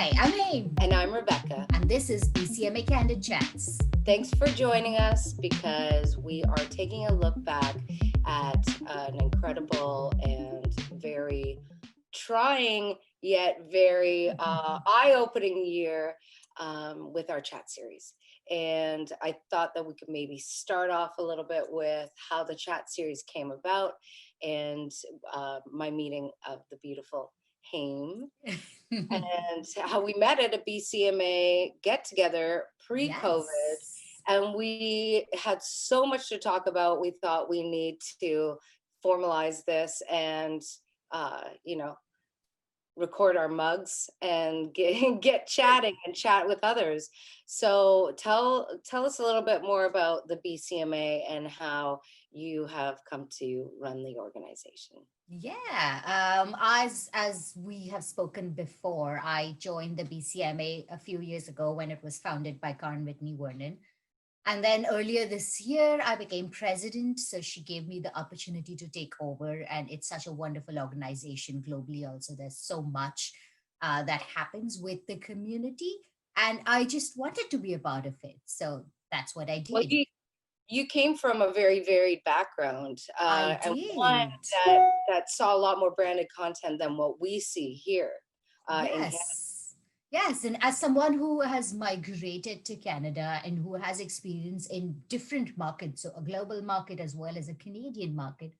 Hi, I'm Haem. And I'm Rebecca. And this is BCMA Candid Chats. Thanks for joining us because we are taking a look back at an incredible and very trying yet very eye-opening year with our chat series. And I thought that we could maybe start off a little bit with how the chat series came about and my meeting of the beautiful Haem and how we met at a BCMA get-together pre-COVID. Yes. And we had so much to talk about. We thought we need to formalize this and, record our mugs and get chatting and chat with others. So tell us a little bit more about the BCMA and how you have come to run the organization. Yeah. As we have spoken before, I joined the BCMA a few years ago when it was founded by Carmen Mike. And then earlier this year, I became president. So she gave me the opportunity to take over. And it's such a wonderful organization globally. Also, there's so much that happens with the community. And I just wanted to be a part of it. So that's what I did. Well, you came from a very varied background. I and did. one that saw a lot more branded content than what we see here in Canada. Yes, and as someone who has migrated to Canada and who has experience in different markets, so a global market as well as a Canadian market,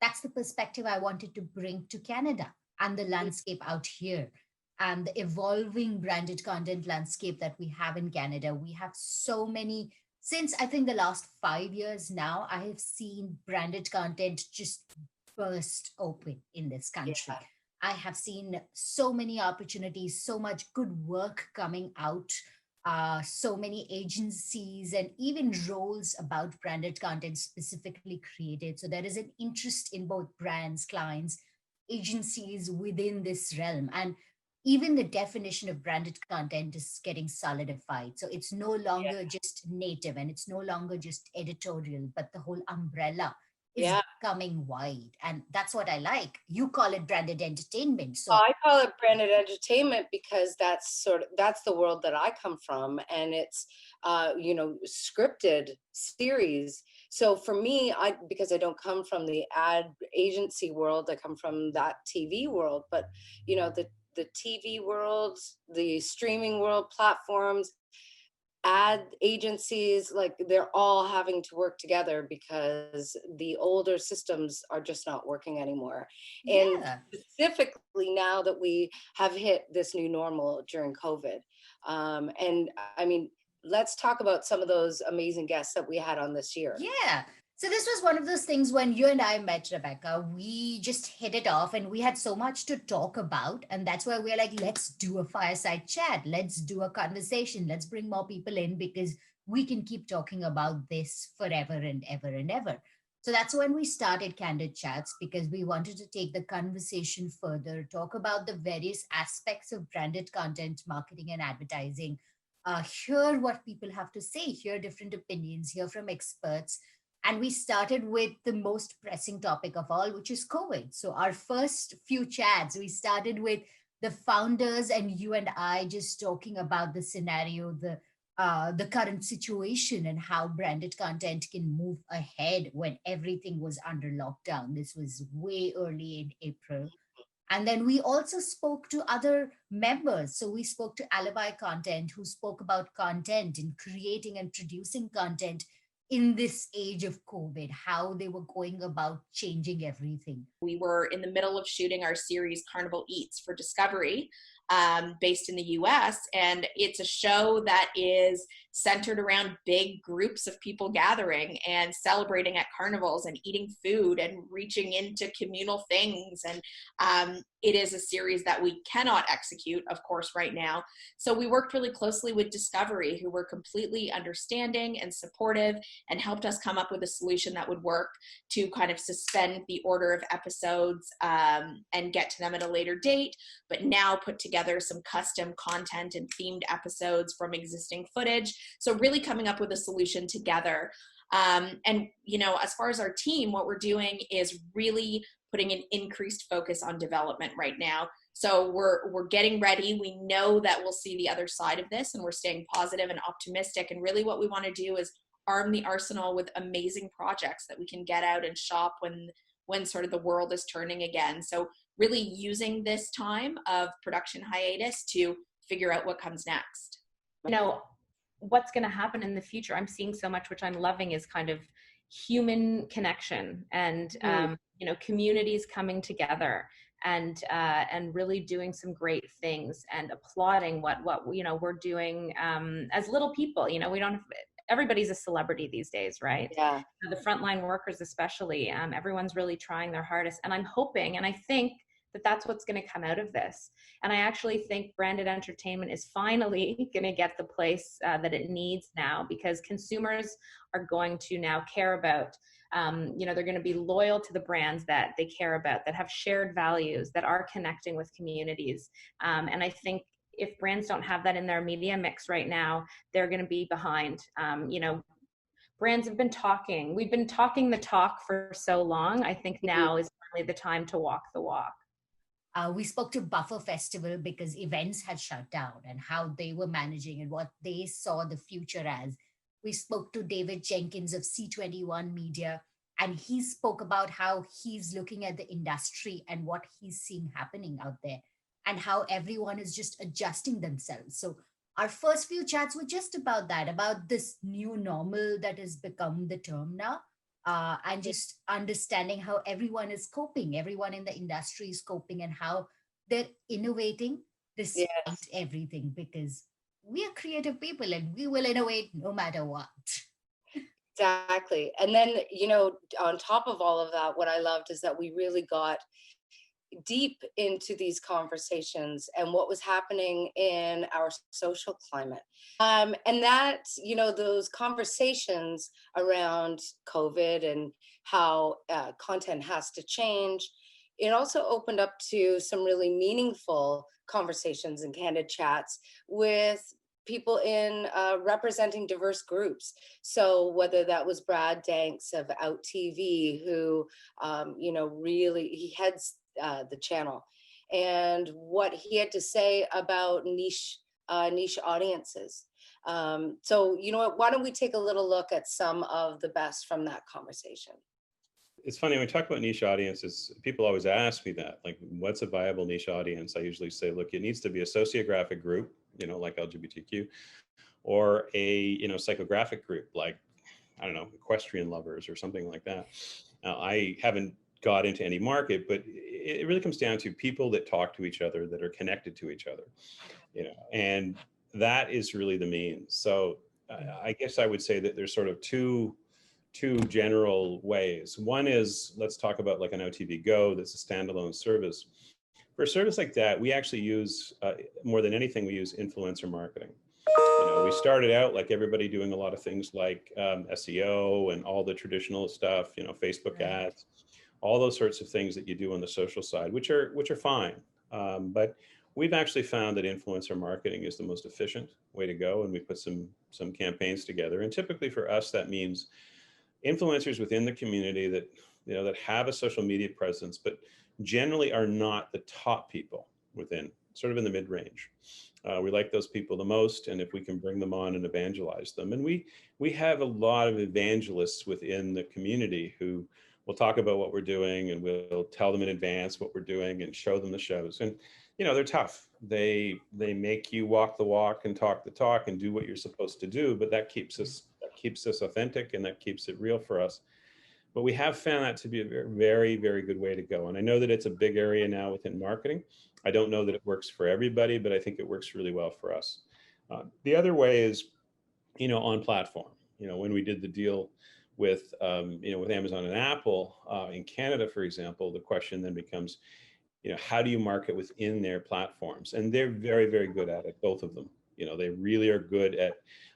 that's the perspective I wanted to bring to Canada and the landscape out here and the evolving branded content landscape that we have in Canada. We have so many, since I think the last 5 years now, I have seen branded content just burst open in this country. Yeah. I have seen so many opportunities, so much good work coming out, so many agencies and even roles about branded content specifically created. So there is an interest in both brands, clients, agencies within this realm. And even the definition of branded content is getting solidified. So it's no longer just native and it's no longer just editorial, but the whole umbrella is becoming wide. And that's what I like. You call it branded entertainment. So I call it branded entertainment because that's the world that I come from. And it's, scripted series. So for me, because I don't come from the ad agency world, I come from that TV world, but the TV world, the streaming world, platforms, ad agencies, like they're all having to work together because the older systems are just not working anymore. And specifically now that we have hit this new normal during COVID. And I mean, let's talk about some of those amazing guests that we had on this year. Yeah. So this was one of those things when you and I met, Rebecca, we just hit it off and we had so much to talk about. And that's why we're like, let's do a fireside chat. Let's do a conversation. Let's bring more people in because we can keep talking about this forever and ever and ever. So that's when we started Candid Chats because we wanted to take the conversation further, talk about the various aspects of branded content, marketing and advertising, hear what people have to say, hear different opinions, hear from experts. And we started with the most pressing topic of all, which is COVID. So our first few chats, we started with the founders and you and I just talking about the scenario, the current situation and how branded content can move ahead when everything was under lockdown. This was way early in April. And then we also spoke to other members. So we spoke to Alibi Content, who spoke about content and creating and producing content in this age of COVID, how they were going about changing everything. We were in the middle of shooting our series Carnival Eats for Discovery, based in the US. And it's a show that is centered around big groups of people gathering and celebrating at carnivals and eating food and reaching into communal things. And it is a series that we cannot execute, of course, right now. So we worked really closely with Discovery, who were completely understanding and supportive and helped us come up with a solution that would work to kind of suspend the order of episodes and get to them at a later date, but now put together some custom content and themed episodes from existing footage. So really coming up with a solution together. And, as far as our team, what we're doing is really putting an increased focus on development right now. So we're getting ready. We know that we'll see the other side of this, and we're staying positive and optimistic. And really what we want to do is arm the arsenal with amazing projects that we can get out and shop when sort of the world is turning again. So really using this time of production hiatus to figure out what comes next. You know, what's going to happen in the future, I'm seeing so much, which I'm loving, is kind of human connection and, you know, communities coming together and really doing some great things and applauding what you know, we're doing as little people. You know, we don't have, everybody's a celebrity these days, right? Yeah. The frontline workers especially, everyone's really trying their hardest. And I'm hoping, and I think that that's what's going to come out of this. And I actually think branded entertainment is finally going to get the place that it needs now, because consumers are going to now care about, you know, they're going to be loyal to the brands that they care about, that have shared values, that are connecting with communities. And I think if brands don't have that in their media mix right now, they're going to be behind. You know, brands have been talking. We've been talking the talk for so long. I think now is finally the time to walk the walk. We spoke to Buffer Festival because events had shut down and how they were managing and what they saw the future as. We spoke to David Jenkins of C21 Media, and he spoke about how he's looking at the industry and what he's seeing happening out there and how everyone is just adjusting themselves. So our first few chats were just about that, about this new normal that has become the term now. And just understanding how everyone is coping, everyone in the industry is coping, and how they're innovating despite everything, because we are creative people and we will innovate no matter what. Exactly. And then, you know, on top of all of that, what I loved is that we really got deep into these conversations and what was happening in our social climate. And that, you know, those conversations around COVID and how content has to change, it also opened up to some really meaningful conversations and candid chats with people in representing diverse groups. So whether that was Brad Danks of Out TV, who, you know, really, he heads the channel, and what he had to say about niche audiences. So, you know what, why don't we take a little look at some of the best from that conversation? It's funny, when we talk about niche audiences, people always ask me that, like, what's a viable niche audience? I usually say, look, it needs to be a sociographic group, you know, like LGBTQ, or a, you know, psychographic group, like, I don't know, equestrian lovers or something like that. Now, I haven't got into any market, but it really comes down to people that talk to each other, that are connected to each other, you know, and that is really the means. So I guess I would say that there's sort of two general ways. One is, let's talk about like an OTV Go, that's a standalone service. For a service like that, we actually use, more than anything, we use influencer marketing. You know, we started out like everybody doing a lot of things like SEO and all the traditional stuff, you know, Facebook ads, all those sorts of things that you do on the social side, which are fine. But we've actually found that influencer marketing is the most efficient way to go, and we put some campaigns together. And typically for us, that means influencers within the community that, you know, that have a social media presence, but generally are not the top people within, sort of in the mid-range. We like those people the most, and if we can bring them on and evangelize them. And we have a lot of evangelists within the community who will talk about what we're doing, and we'll tell them in advance what we're doing and show them the shows. And, you know, they're tough. They make you walk the walk and talk the talk and do what you're supposed to do, but that keeps us authentic, and that keeps it real for us. But we have found that to be a very, very good way to go. And I know that it's a big area now within marketing. I don't know that it works for everybody, but I think it works really well for us. The other way is, you know, on platform. You know, when we did the deal with, you know, with Amazon and Apple in Canada, for example, the question then becomes, you know, how do you market within their platforms? And they're very, very good at it, both of them. You know, they really are good at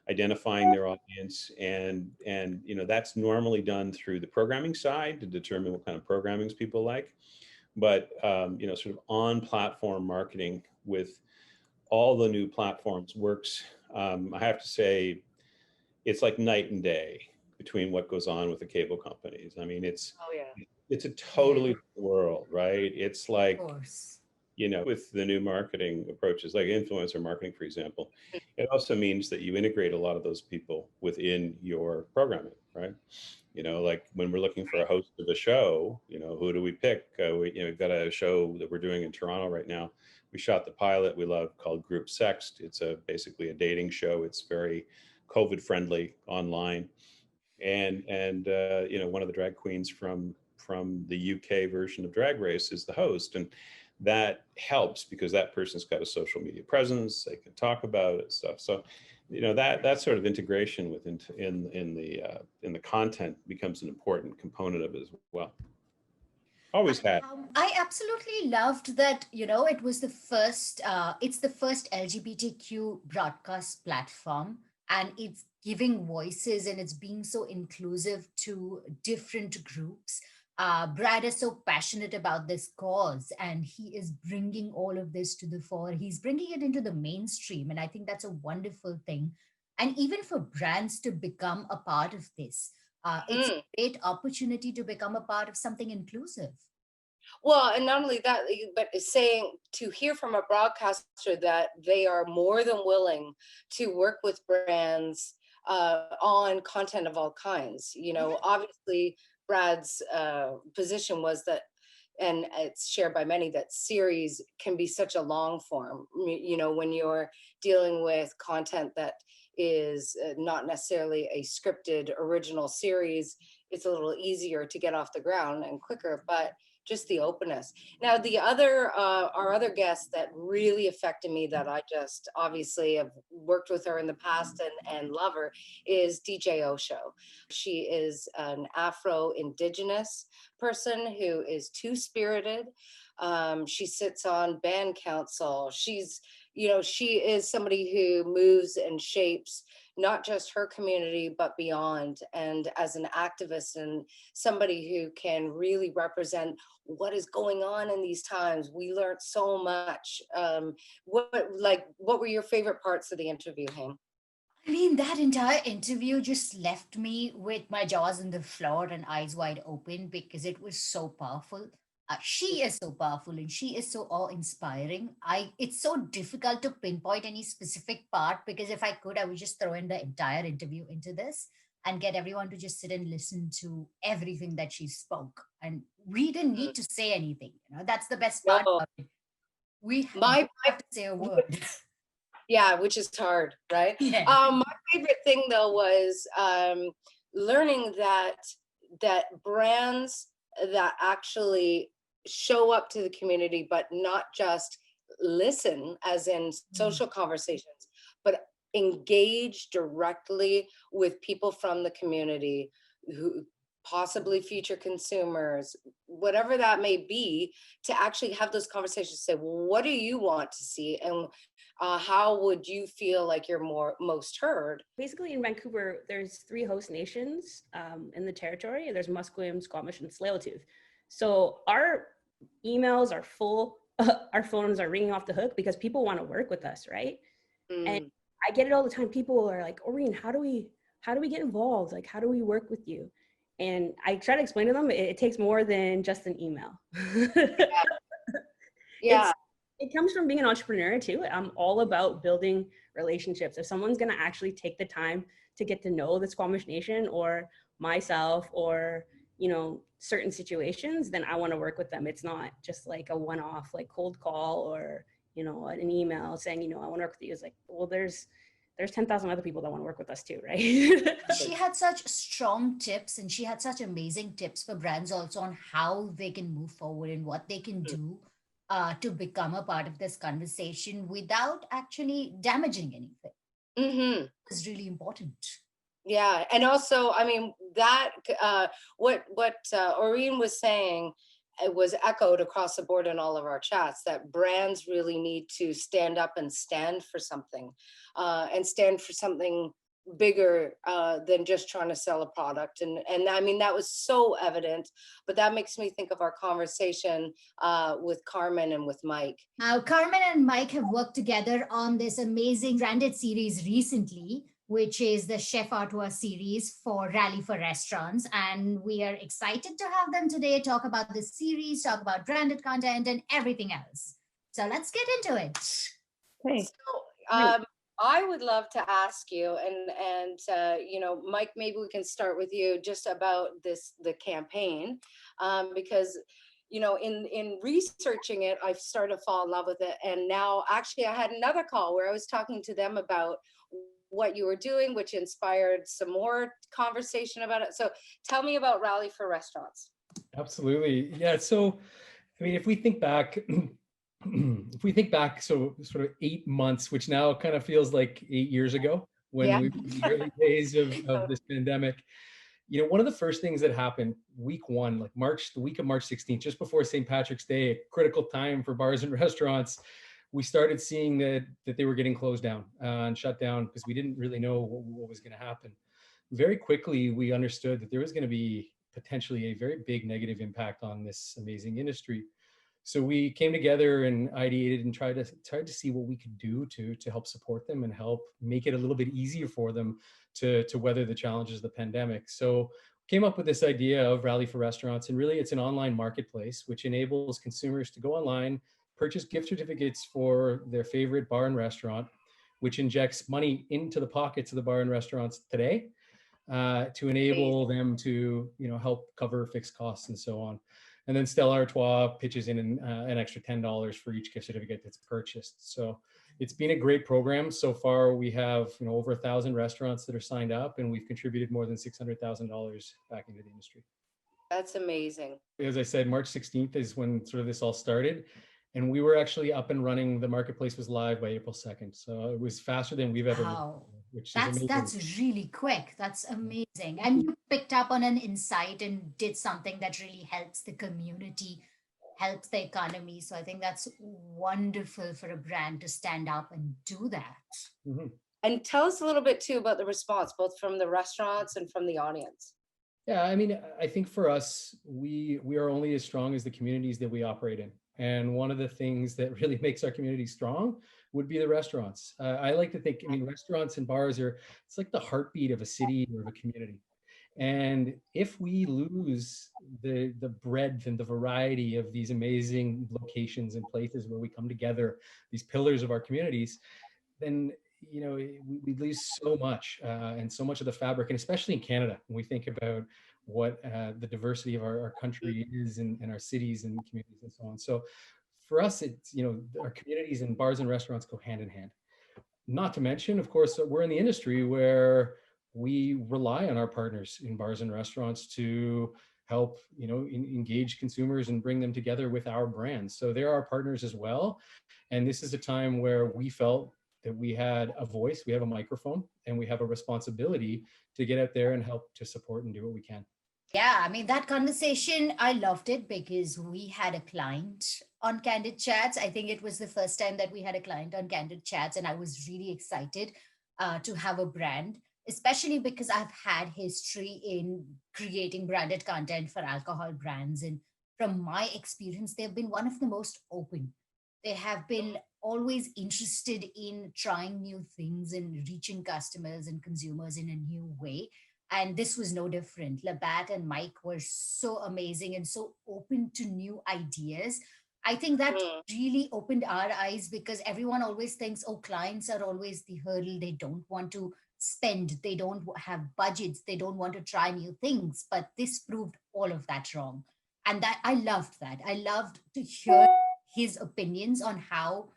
identifying their audience, and you know, that's normally done through the programming side to determine what kind of programmings people like. But you know, sort of on platform marketing with all the new platforms works. I have to say, it's like night and day between what goes on with the cable companies. I mean, Oh yeah. it's a totally different world, right? It's like, Of course. with the new marketing approaches, like influencer marketing, for example, it also means that you integrate a lot of those people within your programming, right? Like when we're looking for a host of a show, who do we pick? We've got a show that we're doing in Toronto right now. We shot the pilot we love called Group Sext. It's basically a dating show. It's very COVID friendly online. And one of the drag queens from the UK version of Drag Race is the host. And that helps because that person's got a social media presence. They can talk about it, stuff. So, that sort of integration in the content becomes an important component of it as well. Always had. I absolutely loved that, it was it's the first LGBTQ broadcast platform, and it's giving voices and it's being so inclusive to different groups. Brad is so passionate about this cause, and he is bringing all of this to the fore. He's bringing it into the mainstream, and I think that's a wonderful thing. And even for brands to become a part of this, it's a great opportunity to become a part of something inclusive. Well, and not only that, but saying to hear from a broadcaster that they are more than willing to work with brands on content of all kinds. Obviously, Brad's position was that, and it's shared by many, that series can be such a long form. When you're dealing with content that is not necessarily a scripted original series, it's a little easier to get off the ground and quicker, but just the openness. Now, our other guest that really affected me, that I just obviously have worked with her in the past and love her, is DJ Osho. She is an Afro-Indigenous person who is two-spirited. She sits on band council. She is somebody who moves and shapes not just her community, but beyond. And as an activist and somebody who can really represent what is going on in these times, we learned so much. What were your favorite parts of the interview, Haem? I mean, that entire interview just left me with my jaws on the floor and eyes wide open because it was so powerful. She is so powerful and she is so awe-inspiring. It's so difficult to pinpoint any specific part because if I could, I would just throw in the entire interview into this and get everyone to just sit and listen to everything that she spoke. And we didn't need to say anything. That's the best part of it. We don't have to say a word. Yeah, which is hard, right? Yeah. My favorite thing though was learning that brands that actually show up to the community, but not just listen, as in social conversations, but engage directly with people from the community, who possibly future consumers, whatever that may be, to actually have those conversations, say, well, what do you want to see? And how would you feel like you're most heard? Basically in Vancouver, there's 3 host nations in the territory. There's Musqueam, Squamish, and Tsleil-Waututh. So our emails are full, our phones are ringing off the hook because people want to work with us, right? And I get it all the time. People are like, Oreen, how do we get involved? Like, how do we work with you? And I try to explain to them, it takes more than just an email. Yeah. It comes from being an entrepreneur too. I'm all about building relationships. If someone's going to actually take the time to get to know the Squamish Nation or myself or, certain situations, then I want to work with them. It's not just like a one-off, like cold call or, an email saying, I want to work with you. It's like, well, there's 10,000 other people that want to work with us too, right? She had such strong tips and she had such amazing tips for brands also on how they can move forward and what they can do to become a part of this conversation without actually damaging anything. It's really important. Yeah, and also, I mean, that what Oreen was saying, it was echoed across the board in all of our chats, that brands really need to stand up and stand for something, and stand for something bigger than just trying to sell a product. And I mean, that was so evident, but that makes me think of our conversation with Carmen and with Mike. Now, Carmen and Mike have worked together on this amazing branded series recently. which is the Chef Artois series for Rally for Restaurants. And we are excited to have them today talk about this series, talk about branded content and everything else. So let's get into it. Okay. So, I would love to ask you, and you know, Mike, maybe we can start with you just about the campaign, because you know, in researching it, I've started to fall in love with it, and now actually I had another call where I was talking to them about what you were doing, which inspired some more conversation about it. So, tell me about Rally for Restaurants. Absolutely. Yeah. So, I mean, if we think back, so sort of 8 months, which now kind of feels like 8 years ago when Yeah. we were in the early days of this pandemic, you know, one of the first things that happened week one, like the week of March 16th, just before St. Patrick's Day, a critical time for bars and restaurants, we started seeing that they were getting closed down and shut down because we didn't really know what was going to happen. Very quickly, we understood that there was going to be potentially a very big negative impact on this amazing industry. So we came together and ideated and tried to see what we could do to help support them and help make it a little bit easier for them to weather the challenges of the pandemic. So came up with this idea of Rally for Restaurants, and really it's an online marketplace which enables consumers to go online, purchase gift certificates for their favorite bar and restaurant, which injects money into the pockets of the bar and restaurants today to enable them to, you know, help cover fixed costs and so on. And then Stella Artois pitches in an extra $10 for each gift certificate that's purchased. So it's been a great program. So far, we have, you know, over 1,000 restaurants that are signed up, and we've contributed more than $600,000 back into the industry. That's amazing. As I said, March 16th is when sort of this all started. And we were actually up and running. The marketplace was live by April 2nd. So it was faster than we've ever been, which is amazing. That's really quick. That's amazing. And you picked up on an insight and did something that really helps the community, helps the economy. So I think that's wonderful for a brand to stand up and do that. Mm-hmm. And tell us a little bit too about the response, both from the restaurants and from the audience. Yeah, I mean, I think for us, we are only as strong as the communities that we operate in. And one of the things that really makes our community strong would be the restaurants. I like to think, I mean, restaurants and bars it's like the heartbeat of a city or of a community. And if we lose the breadth and the variety of these amazing locations and places where we come together, these pillars of our communities, then, you know, we lose so much and so much of the fabric, and especially in Canada, when we think about what the diversity of our country is and our cities and communities and so on. So for us, it's, you know, our communities and bars and restaurants go hand in hand. Not to mention, of course, we're in the industry where we rely on our partners in bars and restaurants to help, you know, engage consumers and bring them together with our brands. So they're our partners as well. And this is a time where we felt that we had a voice, we have a microphone, and we have a responsibility to get out there and help to support and do what we can. Yeah, I mean, that conversation, I loved it because we had a client on Candid Chats. I think it was the first time that we had a client on Candid Chats, and I was really excited to have a brand, especially because I've had history in creating branded content for alcohol brands. And from my experience, they've been one of the most open. They have been always interested in trying new things and reaching customers and consumers in a new way. And this was no different. Labatt and Mike were so amazing and so open to new ideas. I think that really opened our eyes because everyone always thinks, oh, clients are always the hurdle. They don't want to spend. They don't have budgets. They don't want to try new things. But this proved all of that wrong. And that I loved that. I loved to hear his opinions on how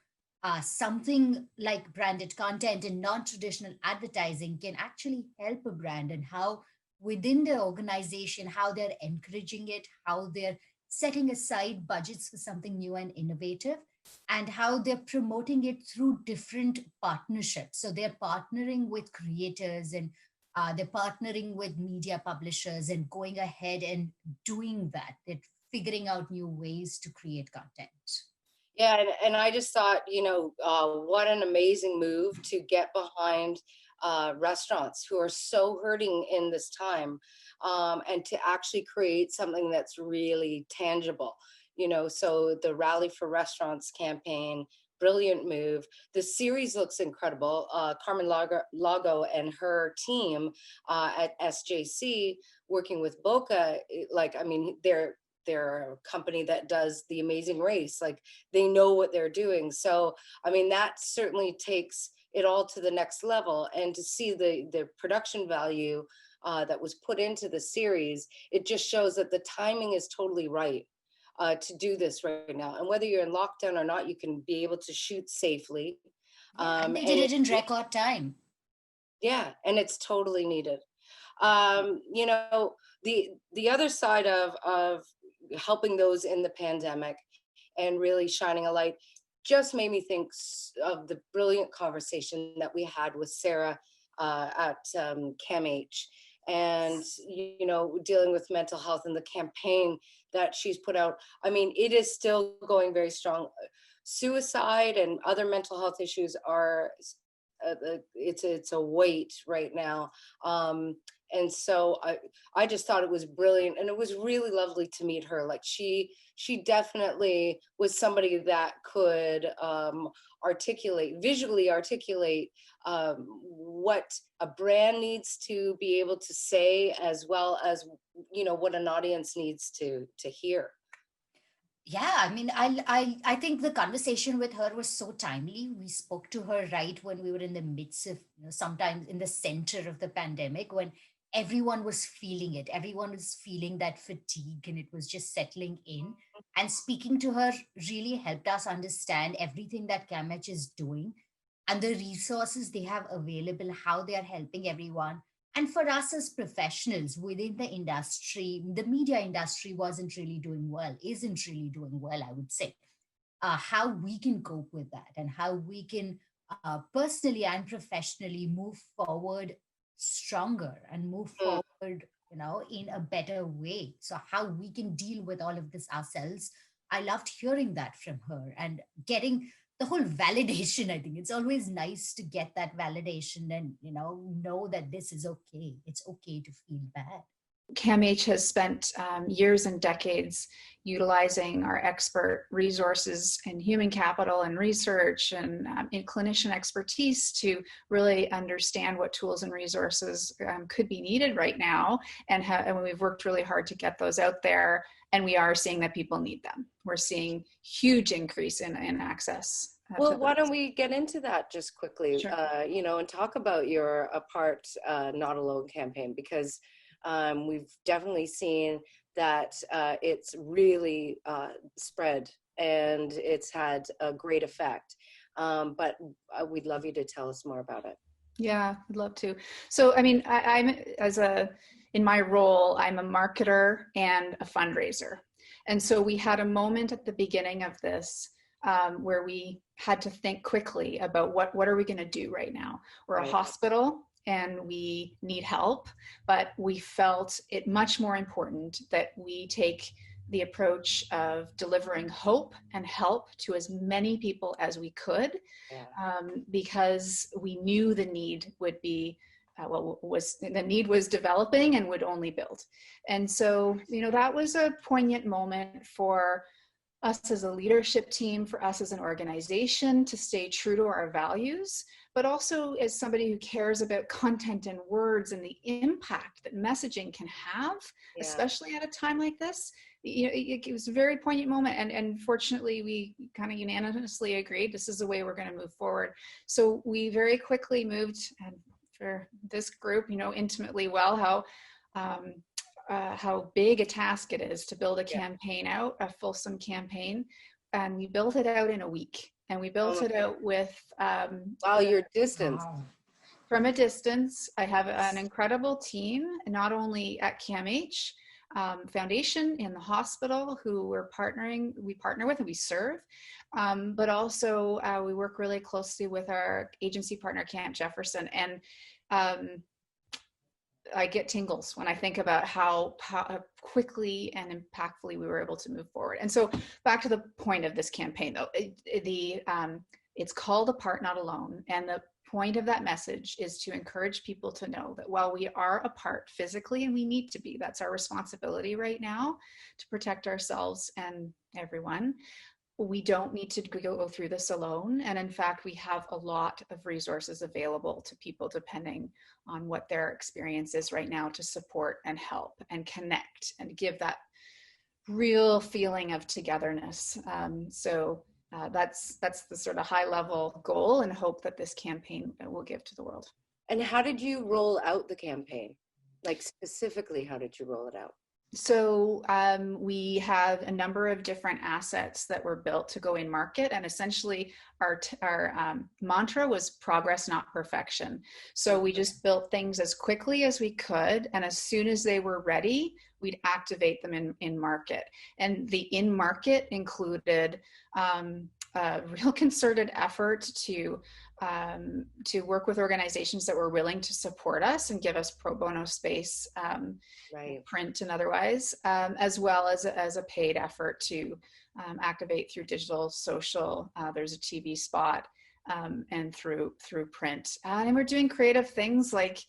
something like branded content and non-traditional advertising can actually help a brand, and how within the organization, how they're encouraging it, how they're setting aside budgets for something new and innovative, and how they're promoting it through different partnerships. So they're partnering with creators and they're partnering with media publishers and going ahead and doing that. They're figuring out new ways to create content. Yeah, and I just thought, you know, what an amazing move to get behind restaurants who are so hurting in this time, and to actually create something that's really tangible. You know, so the Rally for Restaurants campaign brilliant move. The series looks incredible. Carmen Lago and her team at SJC working with Boca, like, I mean, they're a company that does The Amazing Race. Like, they know what they're doing. So, I mean, that certainly takes it all to the next level. And to see the production value that was put into the series, it just shows that the timing is totally right to do this right now. And whether you're in lockdown or not, you can be able to shoot safely. And they did it in record time. Yeah, and it's totally needed. You know, the other side of helping those in the pandemic and really shining a light just made me think of the brilliant conversation that we had with Sarah at CAMH, and, you know, dealing with mental health and the campaign that she's put out. I mean, it is still going very strong. Suicide and other mental health issues are, it's a weight right now. And so I just thought it was brilliant, and it was really lovely to meet her. Like, she definitely was somebody that could visually articulate what a brand needs to be able to say, as well as, you know, what an audience needs to hear. Yeah, I mean, I think the conversation with her was so timely. We spoke to her right when we were in the midst of, you know, sometimes in the center of the pandemic, when everyone was feeling it. Everyone was feeling that fatigue, and it was just settling in. And speaking to her really helped us understand everything that CAMH is doing and the resources they have available, how they are helping everyone. And for us as professionals within the industry, the media industry isn't really doing well, I would say. How we can cope with that, and how we can personally and professionally move forward stronger and move forward, you know, in a better way. So how we can deal with all of this ourselves. I loved hearing that from her and getting the whole validation. I think it's always nice to get that validation and, you know that this is okay. It's okay to feel bad. CAMH has spent years and decades utilizing our expert resources in human capital and research and in clinician expertise to really understand what tools and resources could be needed right now. And we've worked really hard to get those out there, and we are seeing that people need them. We're seeing huge increase in access. Well, why don't we get into that just quickly, Sure. You know, and talk about your Apart Not Alone campaign, because we've definitely seen that it's really spread, and it's had a great effect. But we'd love you to tell us more about it. Yeah, I'd love to. So, I mean, in my role, I'm a marketer and a fundraiser. And so we had a moment at the beginning of this where we had to think quickly about what are we going to do right now? We're a hospital and we need help, but we felt it much more important that we take the approach of delivering hope and help to as many people as we could, because we knew the need would be the need was developing and would only build. And so, you know, that was a poignant moment for us as a leadership team, for us as an organization to stay true to our values, but also as somebody who cares about content and words and the impact that messaging can have, especially at a time like this. You know, it was a very poignant moment, and fortunately we kind of unanimously agreed this is the way we're going to move forward. So we very quickly moved, and for this group, you know intimately well how big a task it is to build a campaign out, a fulsome campaign. And we built it out in a week. And we built it out with your distance. From a distance. I have an incredible team, not only at CAMH Foundation in the hospital, who we partner with and we serve, but also we work really closely with our agency partner, Camp Jefferson. And I get tingles when I think about how quickly and impactfully we were able to move forward. And so back to the point of this campaign, though, it's called Apart Not Alone. And the point of that message is to encourage people to know that while we are apart physically, and we need to be, that's our responsibility right now to protect ourselves and everyone, we don't need to go through this alone. And in fact, we have a lot of resources available to people depending on what their experience is right now to support and help and connect and give that real feeling of togetherness. That's the sort of high level goal and hope that this campaign will give to the world. And how did you roll out the campaign? Like specifically, how did you roll it out? So we have a number of different assets that were built to go in market, and essentially our mantra was progress, not perfection. So we just built things as quickly as we could, and as soon as they were ready, we'd activate them in market. And the in market included a real concerted effort to work with organizations that were willing to support us and give us pro bono space, right, print and otherwise, as well as a paid effort to activate through digital, social. There's a TV spot, and through print. And we're doing creative things like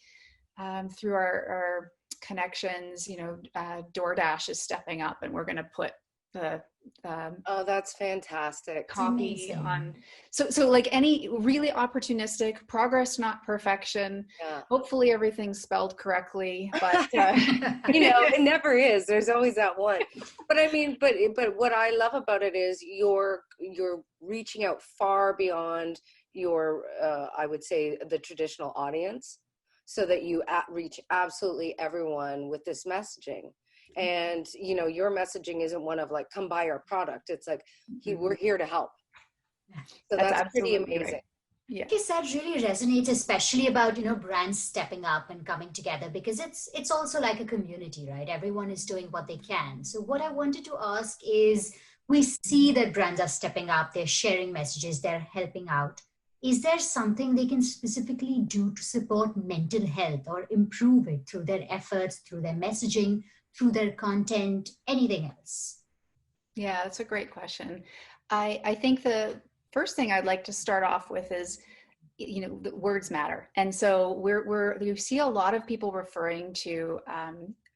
through our connections. DoorDash is stepping up, and we're going to put the oh, that's fantastic. copy on. So like any really opportunistic progress, not perfection. Yeah. Hopefully everything's spelled correctly, but it never is. There's always that one. But I mean, but what I love about it is you're reaching out far beyond your I would say the traditional audience, so that you reach absolutely everyone with this messaging. And your messaging isn't one of like, come buy our product. It's like, we're here to help. So that's pretty amazing. Right. Yeah. What you said really resonates, especially about brands stepping up and coming together, because it's also like a community, right? Everyone is doing what they can. So what I wanted to ask is, we see that brands are stepping up, they're sharing messages, they're helping out. Is there something they can specifically do to support mental health or improve it through their efforts, through their messaging, through their content, anything else? Yeah, that's a great question. I think the first thing I'd like to start off with is, the words matter. And so we see a lot of people referring to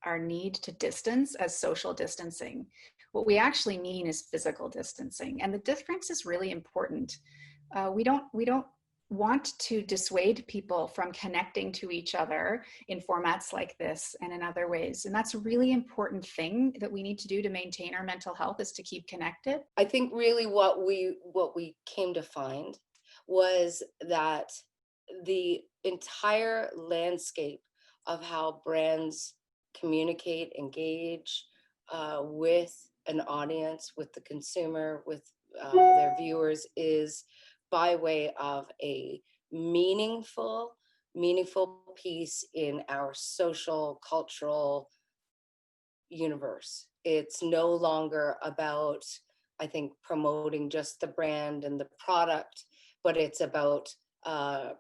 our need to distance as social distancing. What we actually mean is physical distancing. And the difference is really important. We don't want to dissuade people from connecting to each other in formats like this and in other ways. And that's a really important thing that we need to do to maintain our mental health, is to keep connected. I think really what we came to find was that the entire landscape of how brands communicate, engage with an audience, with the consumer, with their viewers, is by way of a meaningful piece in our social, cultural universe. It's no longer about, I think, promoting just the brand and the product, but it's about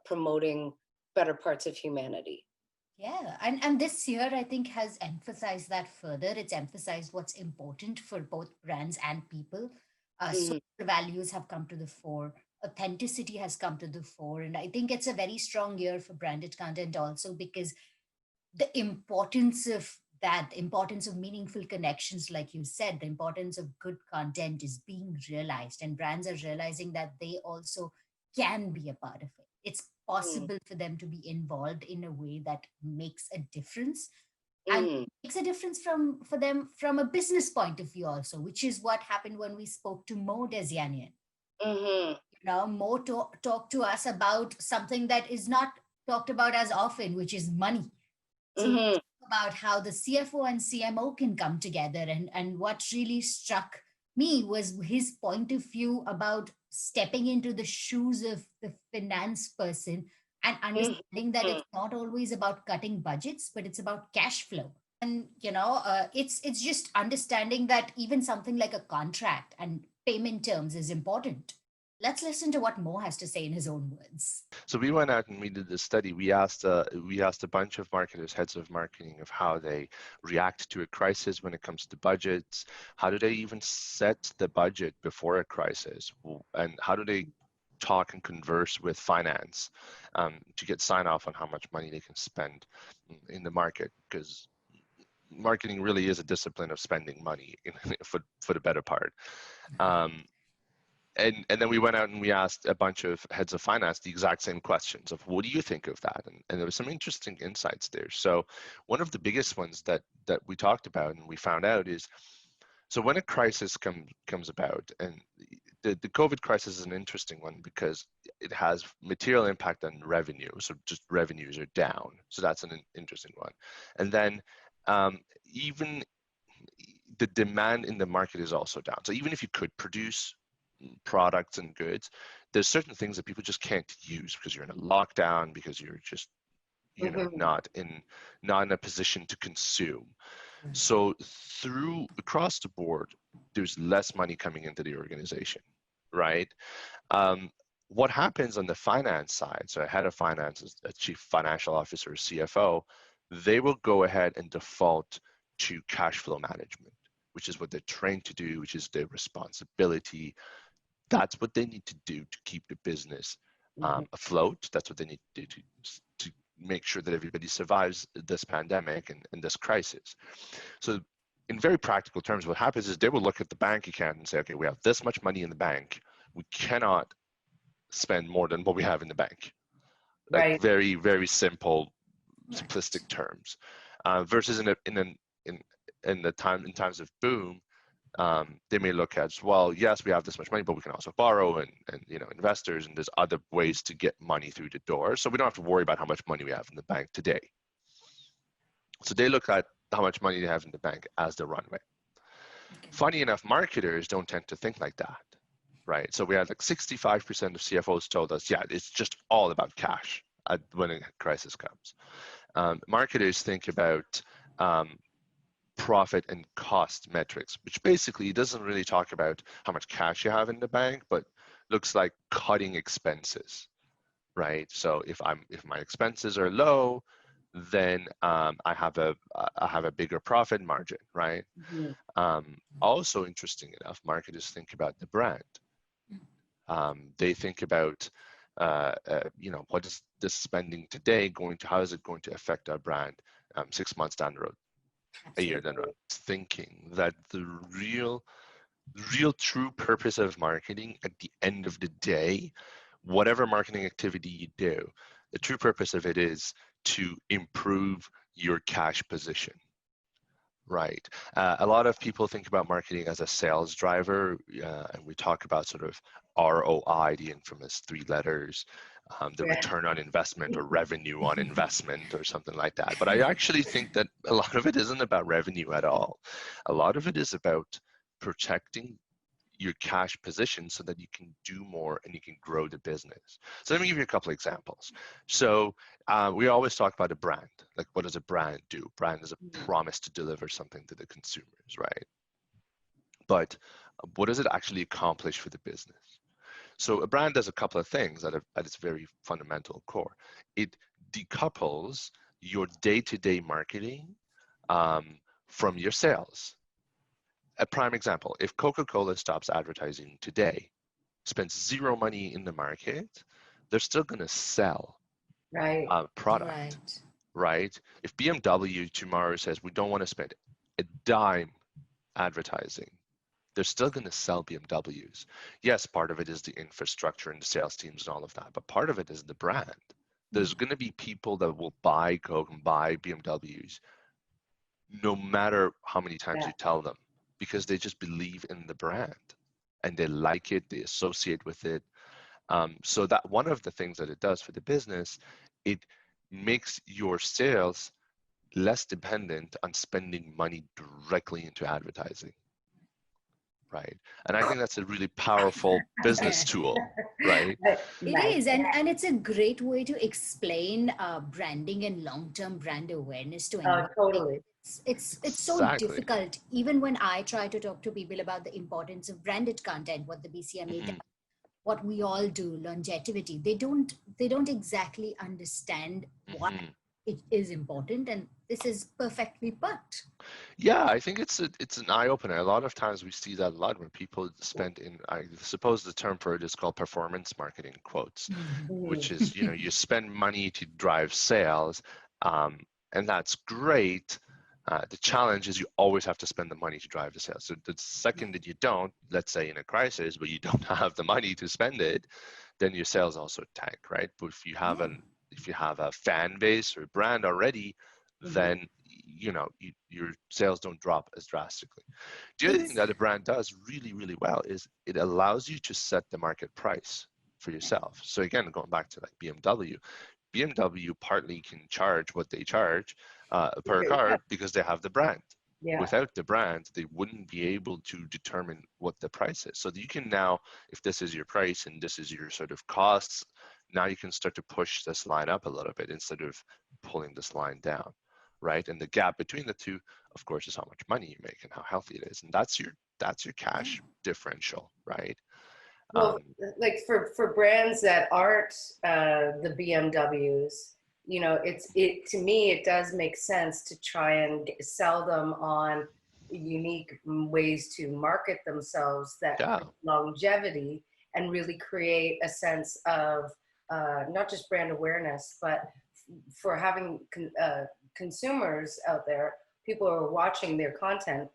promoting better parts of humanity. Yeah, and this year I think has emphasized that further. It's emphasized what's important for both brands and people. Social values have come to the fore. Authenticity has come to the fore. And I think it's a very strong year for branded content also, because the importance of meaningful connections, like you said, the importance of good content is being realized, and brands are realizing that they also can be a part of it. It's possible for them to be involved in a way that makes a difference, and makes a difference for them from a business point of view also, which is what happened when we spoke to Mo Desianian. Mo talk to us about something that is not talked about as often, which is money. So about how the CFO and CMO can come together, and what really struck me was his point of view about stepping into the shoes of the finance person and understanding that it's not always about cutting budgets, but it's about cash flow. And it's just understanding that even something like a contract and payment terms is important. Let's listen to what Mo has to say in his own words. So we went out and we did this study. We asked a bunch of marketers, heads of marketing, of how they react to a crisis when it comes to budgets. How do they even set the budget before a crisis? And how do they talk and converse with finance to get sign off on how much money they can spend in the market? Because marketing really is a discipline of spending money for the better part. and then we went out and we asked a bunch of heads of finance the exact same questions of what do you think of that, and there was some interesting insights there. So one of the biggest ones that we talked about and we found out is, so when a crisis comes about, and the COVID crisis is an interesting one because it has material impact on revenue, so just revenues are down, so that's an interesting one. And then even the demand in the market is also down. So even if you could produce products and goods, there's certain things that people just can't use because you're in a lockdown, because you're just not in a position to consume. So across the board, there's less money coming into the organization, right? What happens on the finance side, so a head of finance, a chief financial officer, CFO, they will go ahead and default to cash flow management, which is what they're trained to do, which is their responsibility. That's what they need to do to keep the business afloat. That's what they need to do to make sure that everybody survives this pandemic and this crisis. So in very practical terms, what happens is they will look at the bank account and say, okay, we have this much money in the bank. We cannot spend more than what we have in the bank. Like Right. very, very simple, simplistic terms. Versus in times of boom, they may look at, well, yes, we have this much money, but we can also borrow and investors, and there's other ways to get money through the door. So we don't have to worry about how much money we have in the bank today. So they look at how much money they have in the bank as the runway. Funny enough, marketers don't tend to think like that, right? So we had like 65% of CFOs told us, yeah, it's just all about cash when a crisis comes. Marketers think about profit and cost metrics, which basically doesn't really talk about how much cash you have in the bank, but looks like cutting expenses, right? So if my expenses are low, then I have a bigger profit margin, right? Also, interesting enough, marketers think about the brand. They think about what is this spending today how is it going to affect our brand 6 months down the road, a year down the road? Thinking that the real true purpose of marketing at the end of the day, whatever marketing activity you do, the true purpose of it is to improve your cash position, right? A lot of people think about marketing as a sales driver, and we talk about sort of ROI, the infamous 3 letters, the return on investment or revenue on investment or something like that. But I actually think that a lot of it isn't about revenue at all. A lot of it is about protecting your cash position so that you can do more and you can grow the business. So let me give you a couple of examples. So we always talk about a brand. Like, what does a brand do? Brand is a promise to deliver something to the consumers, right? But what does it actually accomplish for the business? So a brand does a couple of things at its very fundamental core. It decouples your day-to-day marketing from your sales. A prime example, if Coca-Cola stops advertising today, spends 0 money in the market, they're still going to sell a product, right? If BMW tomorrow says we don't want to spend a dime advertising, they're still going to sell BMWs. Yes, part of it is the infrastructure and the sales teams and all of that, but part of it is the brand. There's going to be people that will buy Coke and buy BMWs no matter how many times you tell them, because they just believe in the brand and they like it, they associate with it. So that one of the things that it does for the business, it makes your sales less dependent on spending money directly into advertising, right? And I think that's a really powerful business tool, right? It is, and it's a great way to explain branding and long-term brand awareness to anyone. Totally. It's so difficult, even when I try to talk to people about the importance of branded content, what the BCMA does, what we all do, longevity. They don't exactly understand why it is important, and this is perfectly put. Yeah, I think it's an eye opener. A lot of times we see that a lot when people spend I suppose the term for it is called performance marketing, quotes, which is, you spend money to drive sales, and that's great. The challenge is you always have to spend the money to drive the sales. So the second that you don't, let's say in a crisis, but you don't have the money to spend it, then your sales also tank, right? But if you have a fan base or brand already, then your sales don't drop as drastically. The other thing that a brand does really, really well is it allows you to set the market price for yourself. So again, going back to like BMW partly can charge what they charge per car because they have the brand. Yeah. Without the brand, they wouldn't be able to determine what the price is. So you can now, if this is your price and this is your sort of costs, now you can start to push this line up a little bit instead of pulling this line down, right? And the gap between the two, of course, is how much money you make and how healthy it is. And that's your cash differential, right? Well, like for brands that aren't the BMWs, to me, it does make sense to try and sell them on unique ways to market themselves that have longevity and really create a sense of not just brand awareness, but for having consumers out there, people who are watching their content,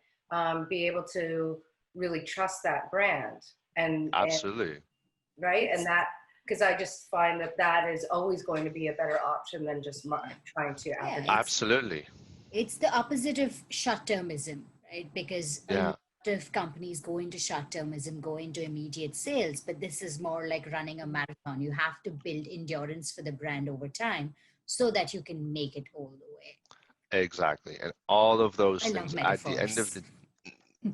be able to really trust that brand. And absolutely. Right. And that, because I just find that is always going to be a better option than just trying to advertise. Absolutely. It's the opposite of short-termism, right? Because a lot of companies go into short-termism, go into immediate sales, but this is more like running a marathon. You have to build endurance for the brand over time so that you can make it all the way. Exactly. And all of those things at the end of the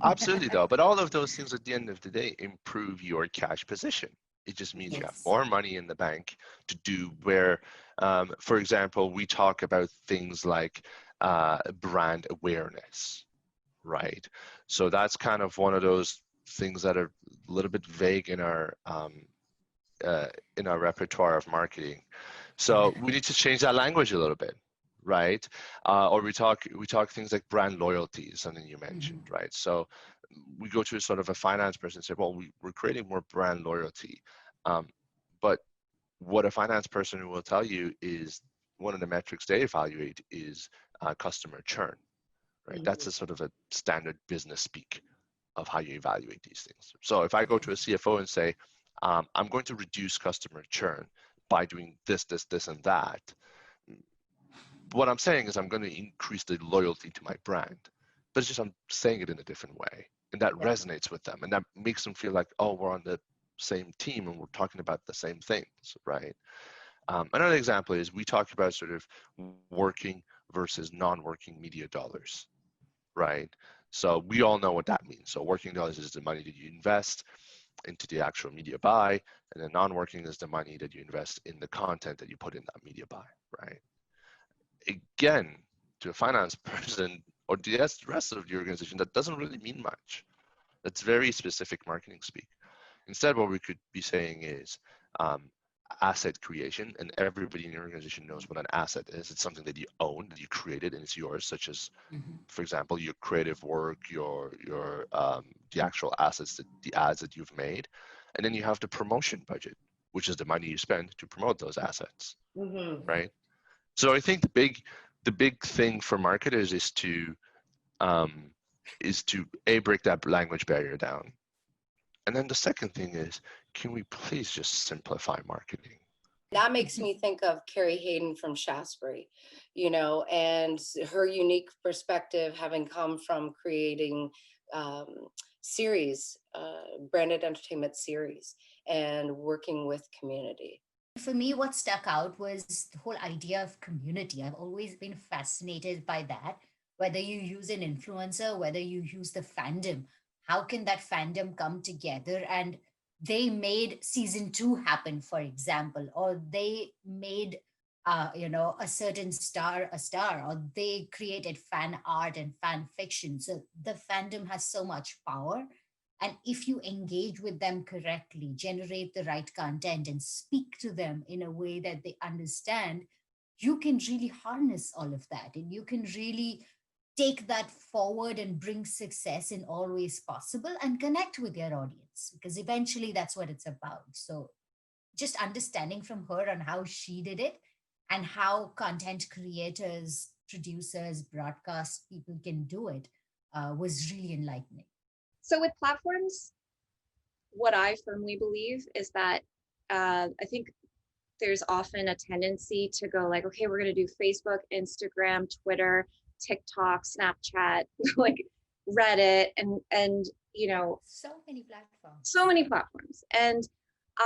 absolutely though, but all of those things at the end of the day improve your cash position. It just means you have more money in the bank to do where, for example, we talk about things like brand awareness, right? So that's kind of one of those things that are a little bit vague in our repertoire of marketing. So we need to change that language a little bit, right? Or we talk things like brand loyalty, something you mentioned, right? So we go to sort of a finance person and say, well, we're creating more brand loyalty. But what a finance person will tell you is one of the metrics they evaluate is customer churn, right? That's a sort of a standard business speak of how you evaluate these things. So if I go to a CFO and say, I'm going to reduce customer churn by doing this, and that, what I'm saying is I'm going to increase the loyalty to my brand, but it's just I'm saying it in a different way, and that resonates with them, and that makes them feel like, oh, we're on the same team and we're talking about the same things, right? Another example is we talk about sort of working versus non-working media dollars, right? So we all know what that means. So working dollars is the money that you invest into the actual media buy, and then non-working is the money that you invest in the content that you put in that media buy, right? Again, to a finance person or the rest of the organization, that doesn't really mean much. That's very specific marketing speak. Instead, what we could be saying is asset creation, and everybody in your organization knows what an asset is. It's something that you own, that you created, and it's yours, such as, for example, your creative work, your the actual assets, the ads that you've made. And then you have the promotion budget, which is the money you spend to promote those assets, right? So I think the big thing for marketers is to break that language barrier down. And then the second thing is, can we please just simplify marketing? That makes me think of Carrie Hayden from Shaftesbury, and her unique perspective, having come from creating series, branded entertainment series, and working with community. For me, what stuck out was the whole idea of community. I've always been fascinated by that. Whether you use an influencer, whether you use the fandom, how can that fandom come together? And they made season 2 happen, for example, or they made a certain star a star, or they created fan art and fan fiction. So the fandom has so much power. And if you engage with them correctly, generate the right content and speak to them in a way that they understand, you can really harness all of that. And you can really take that forward and bring success in all ways possible and connect with your audience, because eventually that's what it's about. So just understanding from her on how she did it and how content creators producers, broadcast people can do it was really enlightening. So with platforms, what I firmly believe is that I think there's often a tendency to go like, okay, we're going to do Facebook, Instagram, Twitter, TikTok, Snapchat, like Reddit, and you know, So many platforms. so many platforms. And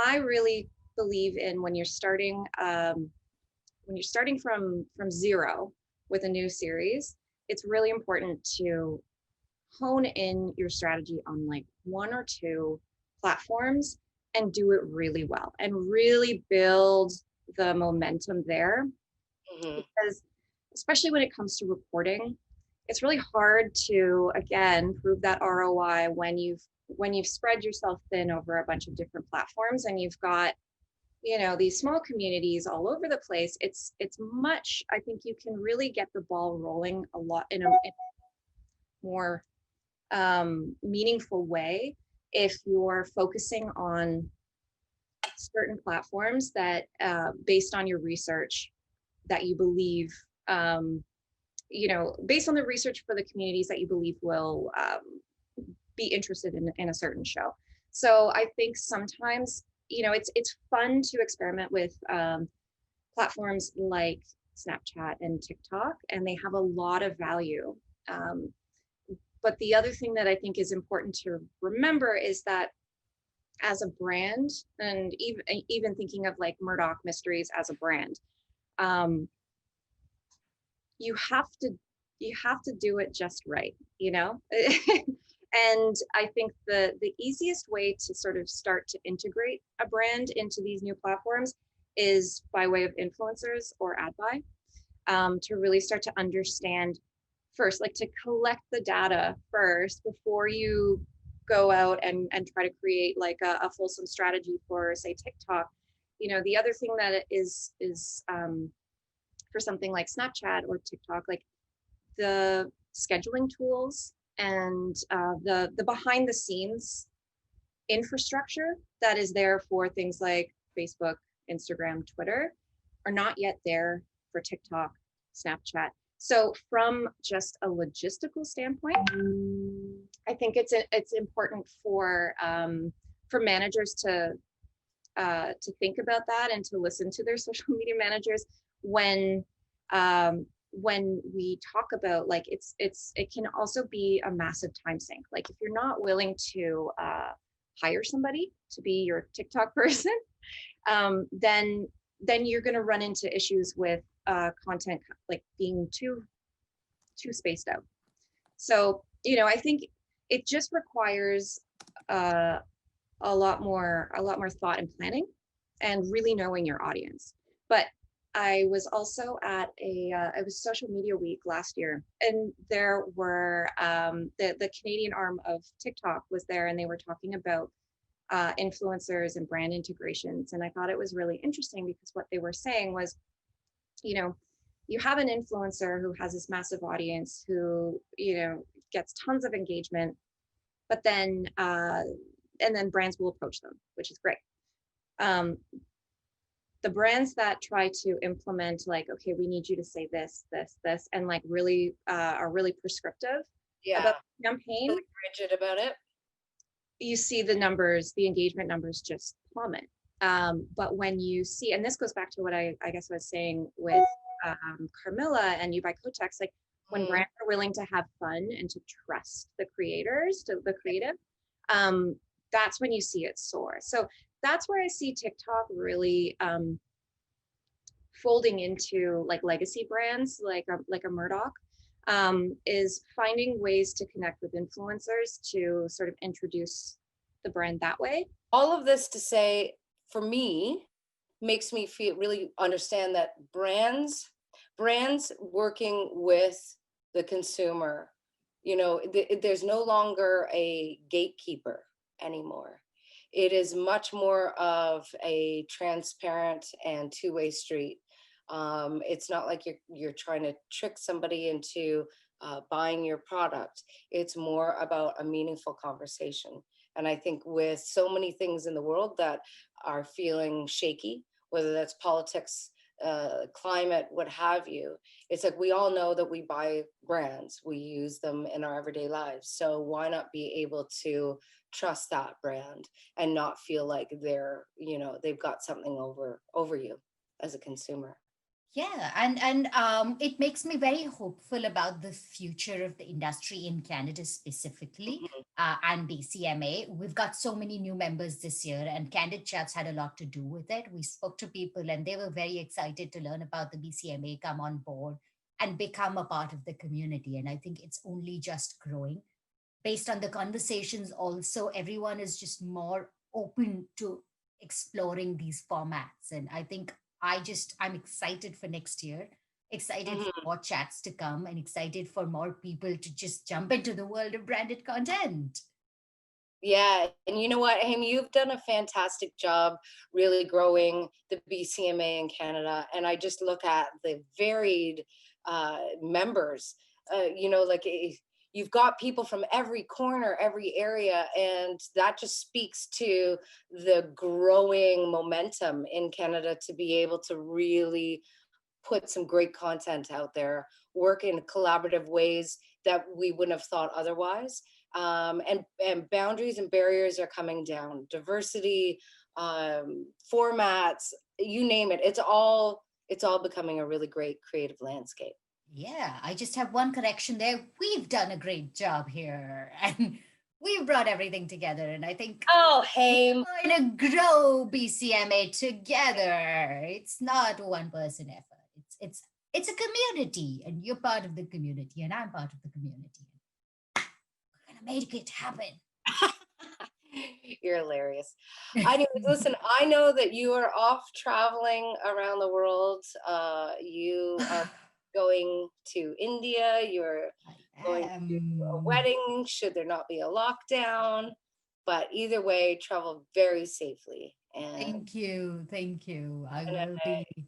I really believe in when you're starting from zero with a new series, it's really important to hone in your strategy on like one or two platforms and do it really well and really build the momentum there. Because especially when it comes to reporting, it's really hard to again prove that ROI when you've spread yourself thin over a bunch of different platforms and you've got, you know, these small communities all over the place. It's much, I think you can really get the ball rolling a lot in a more meaningful way if you're focusing on certain platforms that based on your research that you believe you know, based on the research for the communities that you believe will be interested in a certain show. So I think sometimes, you know, it's fun to experiment with platforms like Snapchat and TikTok, and they have a lot of value. But the other thing that I think is important to remember is that as a brand, and even thinking of like Murdoch Mysteries as a brand, you have to do it just right, you know. And I think the easiest way to sort of start to integrate a brand into these new platforms is by way of influencers or ad buy, to really start to understand first, like to collect the data first before you go out and try to create like a fulsome strategy for say TikTok. You know, the other thing that is for something like Snapchat or TikTok, like the scheduling tools and the behind the scenes infrastructure that is there for things like Facebook, Instagram, Twitter are not yet there for TikTok, Snapchat. So from just a logistical standpoint, I think it's important for managers to think about that and to listen to their social media managers when we talk about like it can also be a massive time sink. Like if you're not willing to hire somebody to be your TikTok person, then you're going to run into issues with content like being too spaced out. So, you know, I think it just requires a lot more thought and planning and really knowing your audience. But I was also at it was Social Media Week last year, and there were the Canadian arm of TikTok was there, and they were talking about influencers and brand integrations. And I thought it was really interesting because what they were saying was, you know, you have an influencer who has this massive audience who, you know, gets tons of engagement, but then and then brands will approach them, which is great. The brands that try to implement like, okay, we need you to say this, and like really are really prescriptive about the campaign, really rigid about it, you see the numbers, the engagement numbers just plummet. But when you see, and this goes back to what I guess I was saying with Carmilla and You by Kotex, like when brands are willing to have fun and to trust the creators, to the creative, that's when you see it soar. So that's where I see TikTok really folding into like legacy brands, like a Murdoch, is finding ways to connect with influencers to sort of introduce the brand that way. All of this to say, for me, makes me feel really understand that brands working with the consumer, you know, there's no longer a gatekeeper anymore. It is much more of a transparent and two-way street. It's not like you're trying to trick somebody into buying your product. It's more about a meaningful conversation. And I think with so many things in the world that are feeling shaky, whether that's politics, climate, what have you. It's like we all know that we buy brands, we use them in our everyday lives. So why not be able to trust that brand and not feel like they're, they've got something over you as a consumer. Yeah, and it makes me very hopeful about the future of the industry in Canada specifically, and BCMA. We've got so many new members this year, and Candid Chats had a lot to do with it. We spoke to people, and they were very excited to learn about the BCMA, come on board, and become a part of the community. And I think it's only just growing. Based on the conversations, also, everyone is just more open to exploring these formats, and I think I'm excited for next year, excited for more chats to come, and excited for more people to just jump into the world of branded content. Yeah, and you know what, Haem, you've done a fantastic job really growing the BCMA in Canada, and I just look at the varied members, you've got people from every corner, every area, and that just speaks to the growing momentum in Canada to be able to really put some great content out there, work in collaborative ways that we wouldn't have thought otherwise. And boundaries and barriers are coming down. Diversity, formats, you name it. It's all becoming a really great creative landscape. Yeah, I just have one correction there. We've done a great job here, and we've brought everything together. And I think Haem, we're going to grow BCMA together. It's not one person effort. It's a community, and you're part of the community, and I'm part of the community. We're gonna make it happen. You're hilarious. Anyways, listen, I know that you are off traveling around the world. You are going to India, you're going to a wedding, should there not be a lockdown. But either way, travel very safely. And thank you. I will be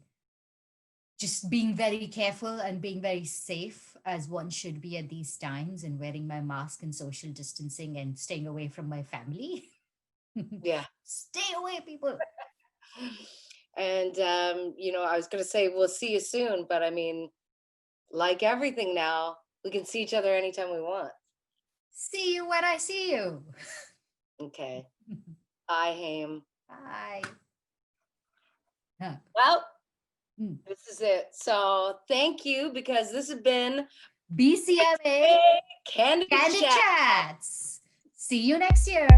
just being very careful and being very safe, as one should be at these times, and wearing my mask and social distancing and staying away from my family. Yeah. Stay away, people. And, I was going to say, we'll see you soon, but I mean, like everything now, we can see each other anytime we want. See you when I see you. Okay. Bye, Haem. Bye. Well, this is it. So thank you, because this has been BCMA Candid Chats. Chats. See you next year.